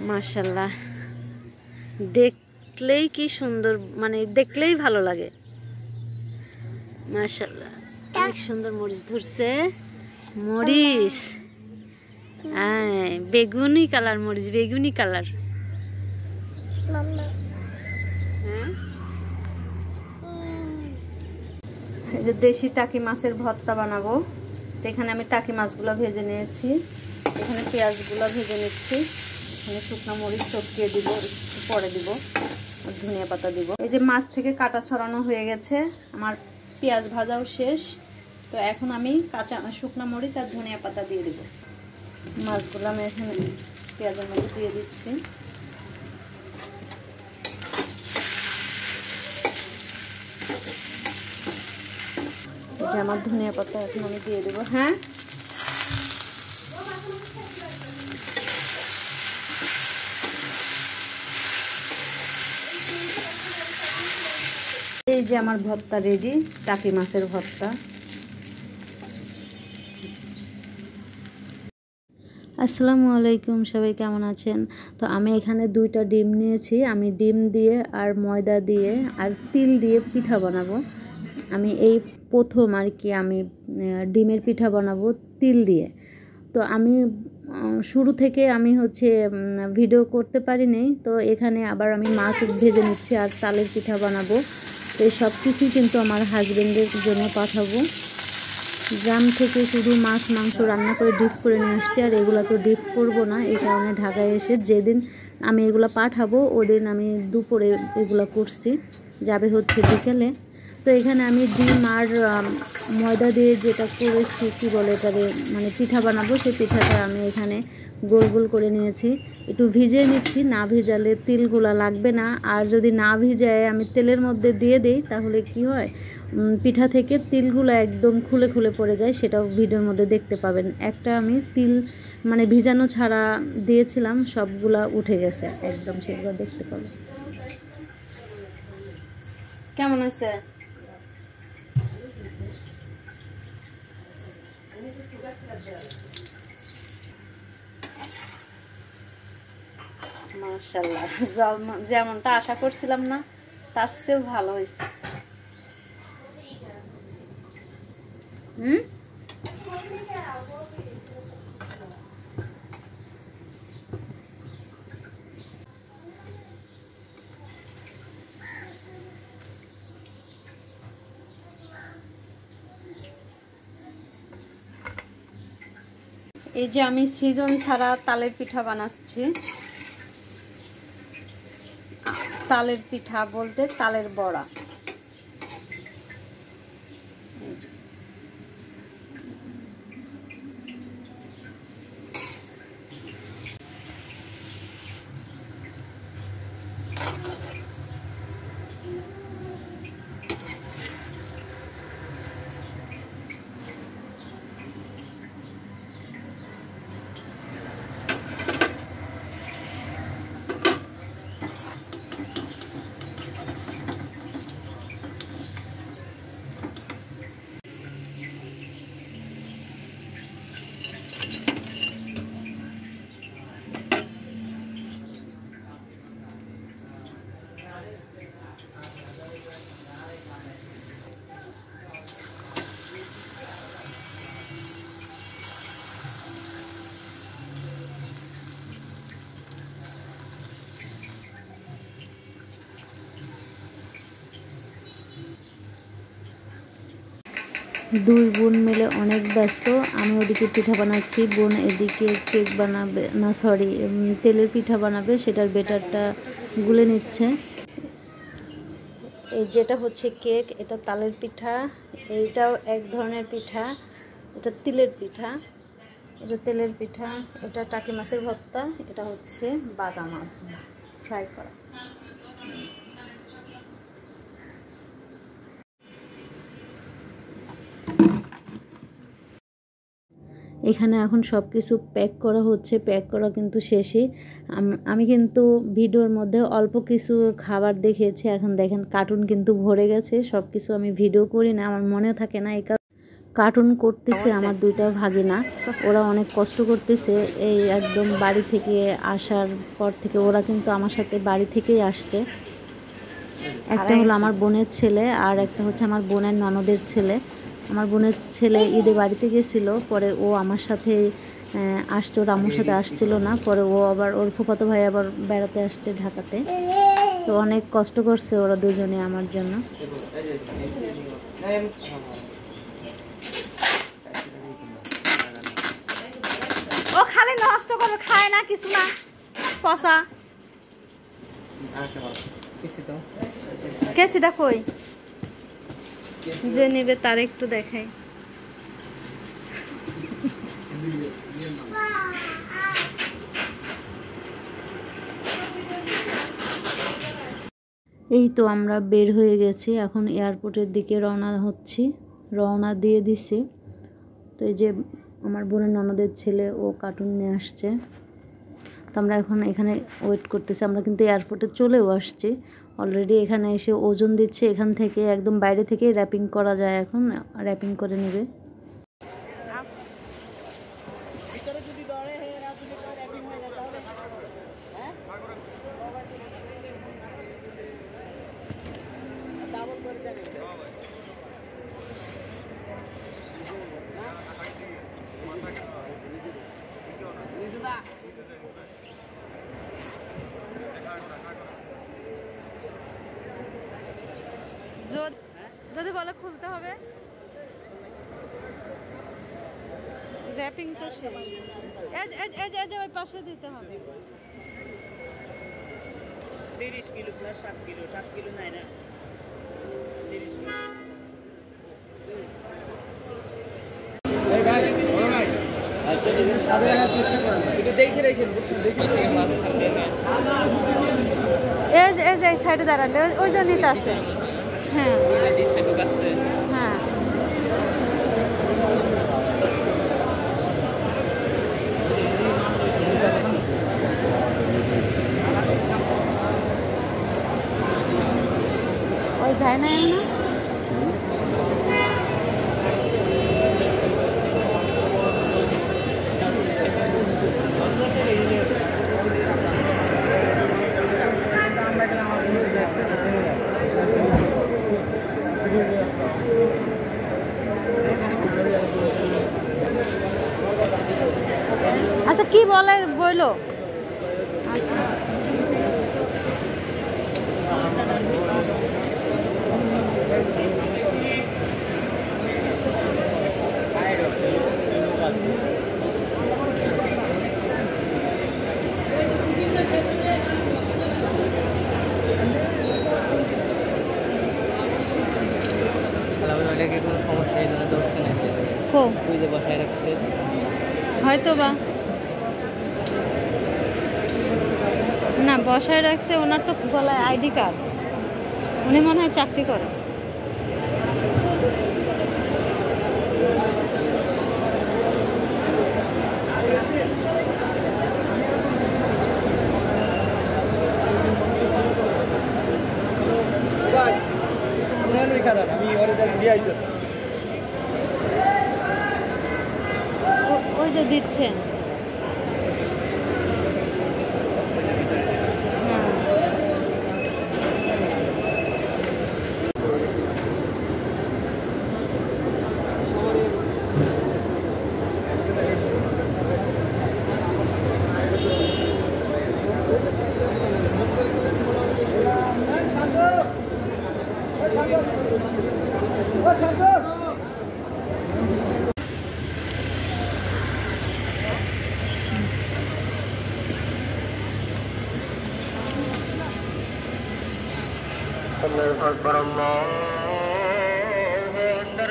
মাশাআল্লাহ, দেখলেই কি সুন্দর, মানে দেখলেই ভালো লাগে। মাশাআল্লাহ, অনেক সুন্দর মরিচ ধরছে। মরিচ বেগুনি কালার, মরিচ বেগুনি কালার। হ্যাঁ, এই যে দেশি টাকি মাছের ভর্তা বানাবো। তো এখানে আমি টাকি মাছগুলো ভেজে নিয়েছি, এখানে পেঁয়াজগুলো ভেজে নিচ্ছি, এখানে শুকনো মরিচ চটকিয়ে দিব, একটু পরে দিব, ধনিয়া পাতা দিব। এই যে মাছ থেকে কাটা ছড়ানো হয়ে গেছে, আমার পেঁয়াজ ভাজাও শেষ। তো এখন আমি কাঁচা শুকনো মরিচ আর ধনিয়া পাতা দিয়ে দিব। মাছগুলো আমি এখানে পেঁয়াজের মধ্যে দিয়ে দিচ্ছি। যে আমার ধনিয়া পাতা এখন আমি দিয়ে দেবো। হ্যাঁ, এই যে আমার ভর্তা রেডি, টাকি মাছের ভর্তা। আসসালামু আলাইকুম, সবাই কেমন আছেন? তো আমি এখানে 2টা ডিম নিয়েছি। আমি ডিম দিয়ে আর ময়দা দিয়ে আর তিল দিয়ে পিঠা বানাবো। আমি এই প্রথম আর কি আমি ডিমের পিঠা বানাবো তিল দিয়ে। তো আমি শুরু থেকে আমি হচ্ছে ভিডিও করতে পারিনি। তো এখানে আবার আমি মাছ ভেজে নিচ্ছি আর তালের পিঠা বানাবো। তো এই সব কিছুই কিন্তু আমার হাজবেন্ডের জন্য পাঠাবো। গ্রাম থেকে শুধু মাছ মাংস রান্না করে ডিপ করে নিয়ে আসছি, আর এগুলো তো ডিপ করবো না। এই কারণে ঢাকায় এসে যেদিন আমি এগুলো পাঠাবো ওদিন আমি দুপুরে এগুলো করছি, যাবে হচ্ছে বিকেলে। তো এখানে আমি ডিম আর ময়দা দিয়ে যেটা করেছি, কী বলে এটারে, মানে পিঠা বানাবো, সেই পিঠাটা আমি এখানে গোল গোল করে নিয়েছি। একটু ভিজিয়ে নিচ্ছি, না ভিজালে তিলগুলা লাগবে না। আর যদি না ভিজায় আমি তেলের মধ্যে দিয়ে দিই তাহলে কি হয়, পিঠা থেকে তিলগুলো একদম খুলে খুলে পড়ে যায়। সেটাও ভিডিওর মধ্যে দেখতে পাবেন। একটা আমি তিল মানে ভিজানো ছাড়া দিয়েছিলাম, সবগুলা উঠে গেছে একদম, সেগুলো দেখতে পাবেন। কেমন আছে? মাশাআল্লাহ, যেমনটা আশা করছিলাম না তার চেয়েও ভালো হয়েছে। এই যে আমি সিজন ছাড়া তালের পিঠা বানাচ্ছি। তালের পিঠা বলতে তালের বড়া। দুই বোন মিলে অনেক ব্যস্ত। আমি ওদিকে পিঠা বানাচ্ছি, বোন এদিকে কেক বানাবে, না সরি তেলের পিঠা বানাবে, সেটার বেটারটা গুলে নিচ্ছে। এই যেটা হচ্ছে কেক, এটা তালের পিঠা, এইটাও এক ধরনের পিঠা, এটা তিলের পিঠা, এটা তেলের পিঠা, এটা টাকি মাছের ভর্তা, এটা হচ্ছে বাটা মাছ ফ্রাই করা। এখানে এখন সব কিছু প্যাক করা হচ্ছে, প্যাক করা কিন্তু শেষই। আমি কিন্তু ভিডিওর মধ্যে অল্প কিছু খাবার দেখিয়েছি, এখন দেখেন কার্টুন কিন্তু ভরে গেছে। সব কিছু আমি ভিডিও করি না, আমার মনে থাকে না, এই কার্টুন করতেছে আমার দুইটা ভাগিনা, ওরা অনেক কষ্ট করতেছে। এই একদম বাড়ি থেকে আসার পর থেকে ওরা কিন্তু আমার সাথে বাড়ি থেকেই আসছে। একটা হলো আমার বোনের ছেলে আর একটা হচ্ছে আমার বোনের ননদের ছেলে। আমার বোনের ছেলে ঈদে বাড়িতে গেছিল, পরে ও আমার সাথে আসছে, ওর আম্মুর সাথে আসছিল না, পরে ও আবার ওর ফুফাতো ভাই আবার বেড়াতে আসছে ঢাকাতে। তো অনেক কষ্ট করছে ওরা দুজনে আমার জন্য। ও খালি নষ্ট করে, খায় না কিছু না, পচা। কেসিটা কই যে নিবে তার একটু দেখাই। এই তো আমরা বের হয়ে গেছি, এখন এয়ারপোর্টের দিকে রওনা দিয়ে দিছি। তো এই যে আমার বোনের ননদের ছেলে, ও কার্টুন নিয়ে আসছে। তো আমরা এখন এখানে ওয়েট করতেছি। আমরা কিন্তু এয়ারপোর্টে চলেও আসছি অলরেডি। এখানে এসে ওজন দিচ্ছে, এখান থেকে একদম বাইরে থেকে র্যাপিং করা যায়, এখন র্যাপিং করে নেবে। যদি বলে খুলতে হবে, র্যাপিং তো শেষ, ওই পাশে দিতে হবে। 30 কিলো প্লাস 7 কিলো, 7 কিলো নাই না, 30 কিলো। এই ভাই, বড় ভাই, আচ্ছা ঠিক আছে, সাথে রাখার চেষ্টা করেন, একটু দেখে রাখেন, বুঝছেন, দেখে মাছ থাকবে না। এই যে সাইডে দাঁড়ালে ওই জন্যই তো আছে। হ্যাঁ ওইটা দিচ্ছে ঢুকাচ্ছে। হ্যাঁ ওই যায় না না। আচ্ছা কি বলে বইলো? আচ্ছা কোনো সমস্যা এই জন্য ধরছে না, ওই যে বসায় রাখছে হয়তো বা না, বসায় রাখছে। ওনার তো গলায় আইডি কার্ড, উনি মনে হয় চাকরি করে। ওই যে দিচ্ছে। الله أكبر الله أكبر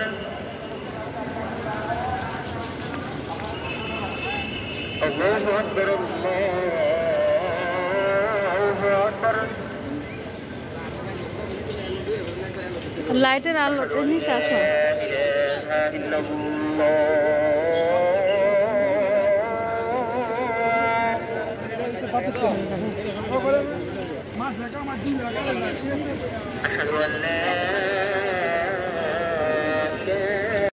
الله أكبر الله أكبر লাইটের আলো নিচে আসো। لا إله إلا الله